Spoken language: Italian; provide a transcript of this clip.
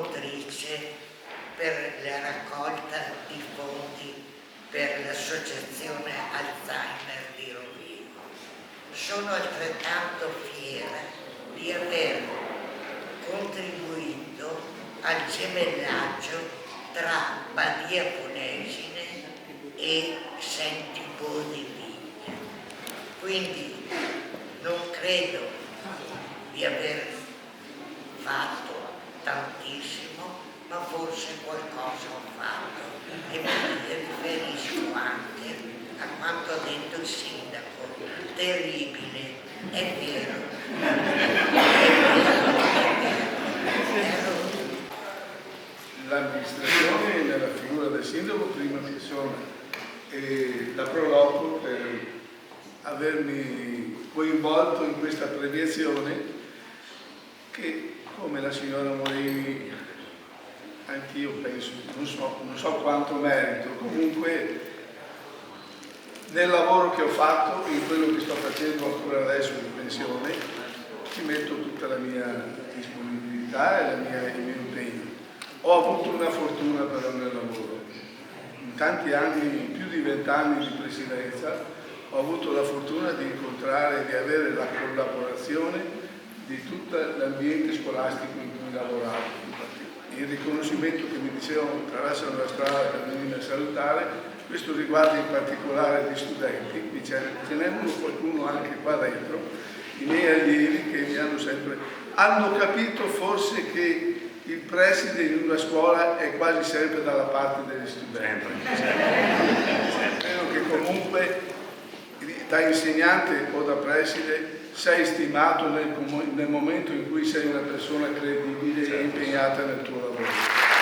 promotrice per la raccolta di fondi per l'associazione Alzheimer di Rovigo. Sono altrettanto fiera di aver contribuito al gemellaggio tra Badia Ponesine e Sentibò di Vigna. Quindi non credo di aver fatto tantissimo, ma forse qualcosa ho fatto, e mi riferisco anche a quanto ha detto il sindaco. Terribile, è vero. L'amministrazione nella figura del sindaco prima persona e la Proloco per avermi coinvolto in questa premiazione che, come la signora Morini, anch'io penso, non so quanto merito, comunque nel lavoro che ho fatto, in quello che sto facendo ancora adesso in pensione, ci metto tutta la mia disponibilità e il mio impegno. Ho avuto una fortuna però nel lavoro. In tanti anni, più di 20 anni di presidenza, ho avuto la fortuna di incontrare e di avere la collaborazione di tutto l'ambiente scolastico in cui lavoravo. Il riconoscimento che mi dicevano attraversano la strada per venire a salutare, questo riguarda in particolare gli studenti, qui ce n'è qualcuno anche qua dentro, i miei allievi che mi hanno capito forse che il preside in una scuola è quasi sempre dalla parte degli studenti. Spero che comunque da insegnante o da preside sei stimato nel momento in cui sei una persona credibile e impegnata nel tuo lavoro.